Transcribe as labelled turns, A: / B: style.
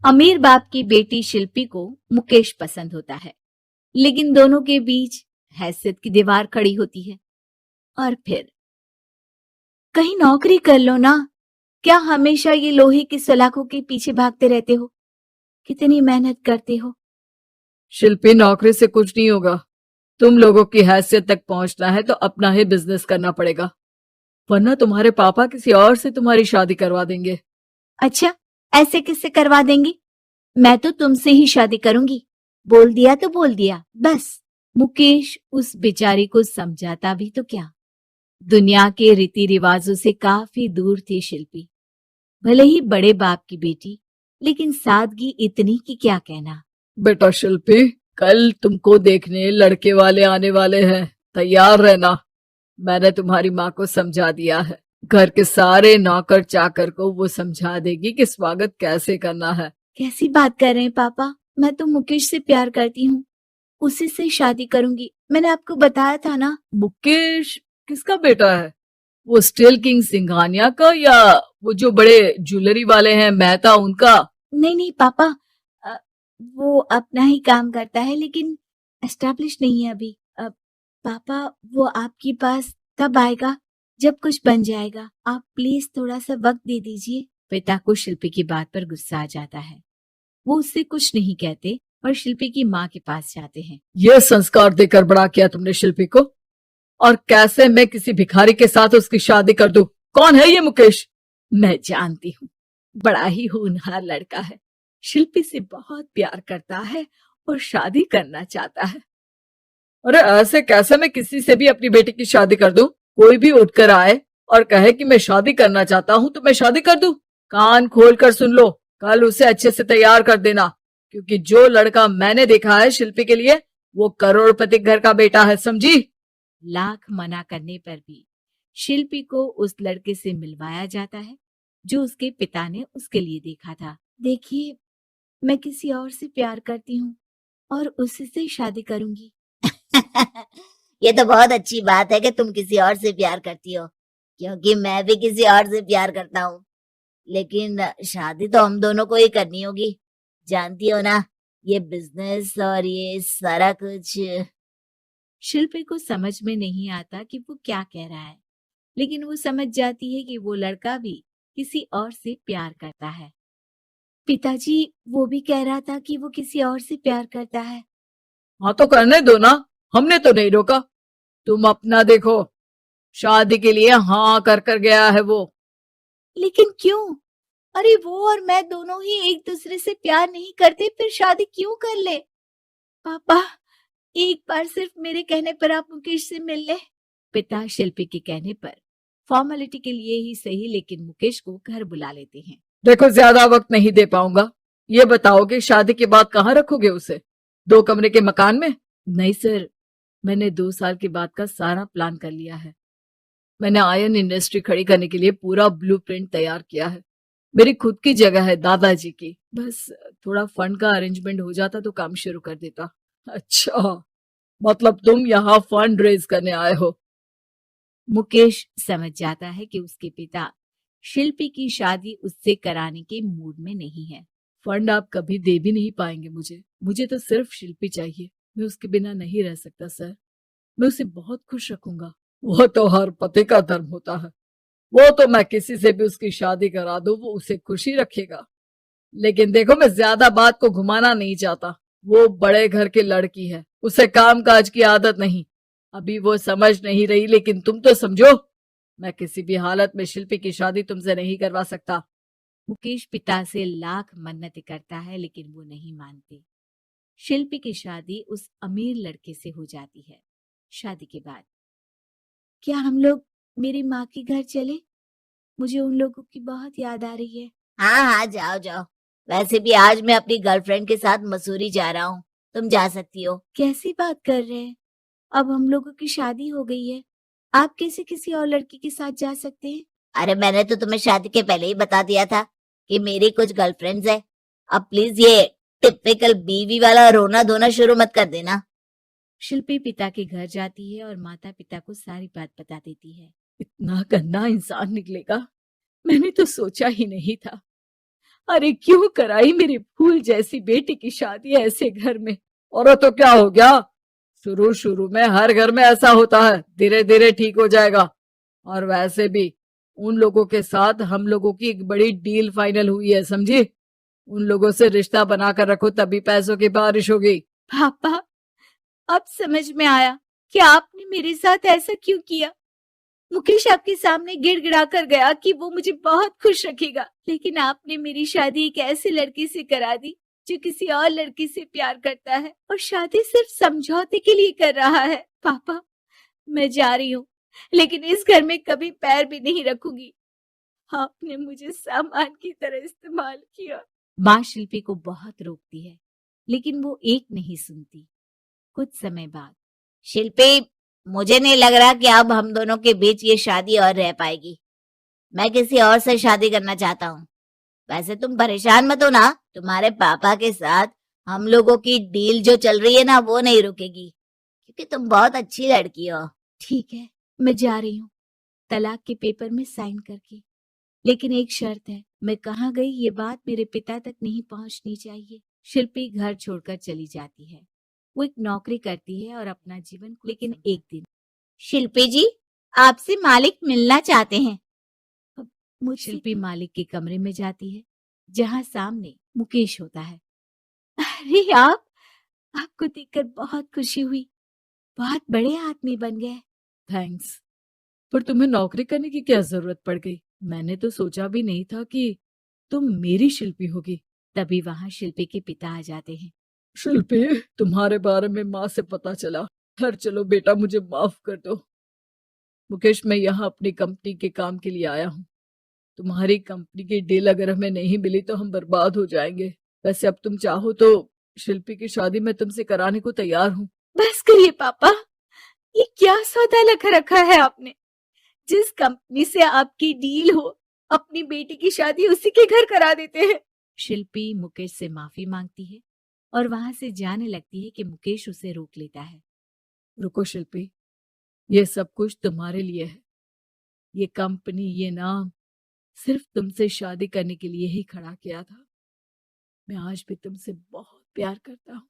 A: अमीर बाप की बेटी शिल्पी को मुकेश पसंद होता है, लेकिन दोनों के बीच हैसियत की दीवार खड़ी होती है। और फिर कहीं नौकरी कर लो ना, क्या हमेशा ये लोहे की सलाखों के पीछे भागते रहते हो? कितनी मेहनत करते हो।
B: शिल्पी, नौकरी से कुछ नहीं होगा। तुम लोगों की हैसियत तक पहुंचना है तो अपना ही बिजनेस करना पड़ेगा, वरना तुम्हारे पापा किसी और से तुम्हारी शादी करवा देंगे।
A: अच्छा, ऐसे किससे करवा देंगी? मैं तो तुमसे ही शादी करूंगी। बोल दिया तो बोल दिया, बस। मुकेश उस बेचारी को समझाता भी तो क्या। दुनिया के रीति रिवाजों से काफी दूर थी शिल्पी। भले ही बड़े बाप की बेटी, लेकिन सादगी इतनी कि क्या कहना।
B: बेटा शिल्पी, कल तुमको देखने लड़के वाले आने वाले हैं, तैयार रहना। मैंने तुम्हारी माँ को समझा दिया है। घर के सारे नौकर चाकर को वो समझा देगी कि स्वागत कैसे करना है।
A: कैसी बात कर रहे हैं पापा? मैं तो मुकेश से प्यार करती हूँ, उसी से शादी करूंगी। मैंने आपको बताया था ना।
B: मुकेश किसका बेटा है? वो स्टील किंग सिंघानिया का, या वो जो बड़े ज्वेलरी वाले हैं मेहता, उनका?
A: नहीं नहीं पापा, अ, वो अपना ही काम करता है, लेकिन एस्टेब्लिश नहीं है अभी। पापा, वो आपके पास तब आएगा जब कुछ बन जाएगा। आप प्लीज थोड़ा सा वक्त दे दीजिए। पिता को शिल्पी की बात पर गुस्सा आ जाता है। वो उससे कुछ नहीं कहते और शिल्पी की माँ के पास जाते हैं।
B: ये संस्कार देकर बड़ा किया तुमने शिल्पी को, और कैसे मैं किसी भिखारी के साथ उसकी शादी कर दूं? कौन है ये मुकेश?
A: मैं जानती हूँ, बड़ा ही होनहार लड़का है। शिल्पी से बहुत प्यार करता है और शादी करना चाहता है।
B: अरे ऐसे कैसे मैं किसी से भी अपनी बेटी की शादी कर दूं? कोई भी उठकर आए और कहे कि मैं शादी करना चाहता हूं तो मैं शादी कर दूं? कान खोल कर सुन लो, कल उसे अच्छे से तैयार कर देना, क्योंकि जो लड़का मैंने देखा है शिल्पी के लिए, वो करोड़पति घर का बेटा है, समझी?
A: लाख मना करने पर भी शिल्पी को उस लड़के से मिलवाया जाता है जो उसके पिता ने उसके लिए देखा था। देखिए, मैं किसी और से प्यार करती हूँ और उसी से शादी करूंगी।
C: ये तो बहुत अच्छी बात है कि तुम किसी और से प्यार करती हो, क्योंकि मैं भी किसी और से प्यार करता हूँ। लेकिन शादी तो हम दोनों को ही करनी होगी, जानती हो ना, ये बिजनेस और ये सारा कुछ।
A: शिल्पी को समझ में नहीं आता कि वो क्या कह रहा है, लेकिन वो समझ जाती है कि वो लड़का भी किसी और से प्यार करता है। पिताजी, वो भी कह रहा था कि वो किसी और से प्यार करता है।
B: हाँ तो करने दो ना, हमने तो नहीं रोका। तुम अपना देखो, शादी के लिए हाँ कर कर गया है वो।
A: लेकिन क्यों? अरे वो और मैं दोनों ही एक दूसरे से प्यार नहीं करते, फिर शादी क्यों कर ले? पापा, एक बार सिर्फ मेरे कहने पर आप मुकेश से मिल ले। पिता शिल्पी के कहने पर फॉर्मेलिटी के लिए ही सही, लेकिन मुकेश को घर बुला लेते हैं।
B: देखो, ज्यादा वक्त नहीं दे पाऊंगा। ये बताओ कि शादी के बाद कहाँ रखोगे उसे? 2 कमरे के मकान में?
A: नहीं सर, मैंने 2 साल के बाद का सारा प्लान कर लिया है। मैंने आयरन इंडस्ट्री खड़ी करने के लिए पूरा ब्लूप्रिंट तैयार किया है। मेरी खुद की जगह है दादाजी की। बस थोड़ा फंड का अरेंजमेंट हो जाता तो काम शुरू कर देता।
B: अच्छा, मतलब तुम यहाँ फंड रेज करने आए हो?
A: मुकेश समझ जाता है कि उसके पिता शिल्पी की शादी उससे कराने के मूड में नहीं है।
B: फंड आप कभी दे भी नहीं पाएंगे मुझे तो सिर्फ शिल्पी चाहिए। मैं उसके बिना नहीं रह सकता सर। मैं उसे बहुत खुश रखूंगा। वो तो हर पति का धर्म होता है। वो तो मैं किसी से भी उसकी शादी करा दूं, वो उसे खुशी रखेगा। लेकिन देखो, मैं ज्यादा बात को घुमाना नहीं चाहता। वो बड़े घर की लड़की है, उसे काम काज की आदत नहीं। अभी वो समझ नहीं रही, लेकिन तुम तो समझो। मैं किसी भी हालत में शिल्पी की शादी तुमसे नहीं करवा सकता।
A: मुकेश पिता से लाख मन्नतें करता है, लेकिन वो नहीं मानते। शिल्पी की शादी उस अमीर लड़के से हो जाती है। शादी के बाद क्या हम लोग मेरी माँ के घर चले? मुझे उन लोगों की बहुत याद आ रही है।
C: हाँ हाँ, जाओ जाओ। वैसे भी आज मैं अपनी गर्लफ्रेंड के साथ मसूरी जा रहा हूँ, तुम जा सकती हो।
A: कैसी बात कर रहे हैं? अब हम लोगों की शादी हो गई है, आप कैसे किसी और लड़की के साथ जा सकते हैं?
C: अरे मैंने तो तुम्हें शादी के पहले ही बता दिया था कि मेरी कुछ गर्लफ्रेंड्स है। अब प्लीज ये टिपिकल बीवी वाला रोना धोना शुरू मत कर देना।
A: शिल्पी पिता के घर जाती है और माता पिता को सारी बात बता देती है।
B: इतना गंदा इंसान निकलेगा, मैंने तो सोचा ही नहीं था। अरे क्यों कराई मेरी फूल जैसी बेटी की शादी ऐसे घर में? और तो क्या हो गया? शुरू शुरू में हर घर में ऐसा होता है, धीरे धीरे ठीक हो जाएगा। और वैसे भी उन लोगों के साथ हम लोगों की एक बड़ी डील फाइनल हुई है, समझी? उन लोगों से रिश्ता बनाकर रखो, तभी पैसों की बारिश होगी।
A: पापा, अब समझ में आया कि आपने मेरे साथ ऐसा क्यों किया। मुकेश आपके सामने गिड़गिड़ा कर गया कि वो मुझे बहुत खुश रखेगा, लेकिन आपने मेरी शादी एक ऐसे लड़के से करा दी जो किसी और लड़की से प्यार करता है और शादी सिर्फ समझौते के लिए कर रहा है। पापा, मैं जा रही हूँ, लेकिन इस घर में कभी पैर भी नहीं रखूंगी। आपने मुझे सामान की तरह इस्तेमाल किया। माँ शिल्पी को बहुत रोकती है, लेकिन वो एक नहीं सुनती। कुछ समय बाद,
C: शिल्पी, मुझे नहीं लग रहा कि अब हम दोनों के बीच ये शादी और रह पाएगी। मैं किसी और से शादी करना चाहता हूँ। वैसे तुम परेशान मत हो ना, तुम्हारे पापा के साथ हम लोगों की डील जो चल रही है ना, वो नहीं रुकेगी, क्योंकि तुम बहुत अच्छी लड़की हो।
A: ठीक है, मैं जा रही हूँ, तलाक के पेपर में साइन करके। लेकिन एक शर्त है, मैं कहाँ गई ये बात मेरे पिता तक नहीं पहुंचनी चाहिए। शिल्पी घर छोड़कर चली जाती है। वो एक नौकरी करती है और अपना जीवन, लेकिन एक दिन
C: शिल्पी जी, आपसे मालिक मिलना चाहते हैं।
A: शिल्पी मालिक के कमरे में जाती है, जहाँ सामने मुकेश होता है। अरे आपको देखकर बहुत खुशी हुई, बहुत बड़े आदमी बन गए।
B: थैंक्स, पर तुम्हें नौकरी करने की क्या जरूरत पड़ गई? मैंने तो सोचा भी नहीं था कि तुम मेरी शिल्पी होगी।
A: तभी वहां शिल्पी के पिता आ जाते हैं।
B: शिल्पी, तुम्हारे बारे में माँ से पता चला। घर चलो बेटा, मुझे माफ कर दो। मुकेश, मैं यहाँ अपनी कंपनी के काम के लिए आया हूँ। तुम्हारी कंपनी की डील अगर हमें नहीं मिली तो हम बर्बाद हो जाएंगे। वैसे अब तुम चाहो तो शिल्पी की शादी मैं तुमसे कराने को तैयार हूँ।
A: बस करिए पापा, ये क्या सौदा लगा रखा है आपने? जिस कंपनी से आपकी डील हो, अपनी बेटी की शादी उसी के घर करा देते हैं। शिल्पी मुकेश से माफी मांगती है और वहां से जाने लगती है कि मुकेश उसे रोक लेता है।
B: रुको शिल्पी, ये सब कुछ तुम्हारे लिए है। ये कंपनी, ये नाम सिर्फ तुमसे शादी करने के लिए ही खड़ा किया था। मैं आज भी तुमसे बहुत प्यार करता हूँ।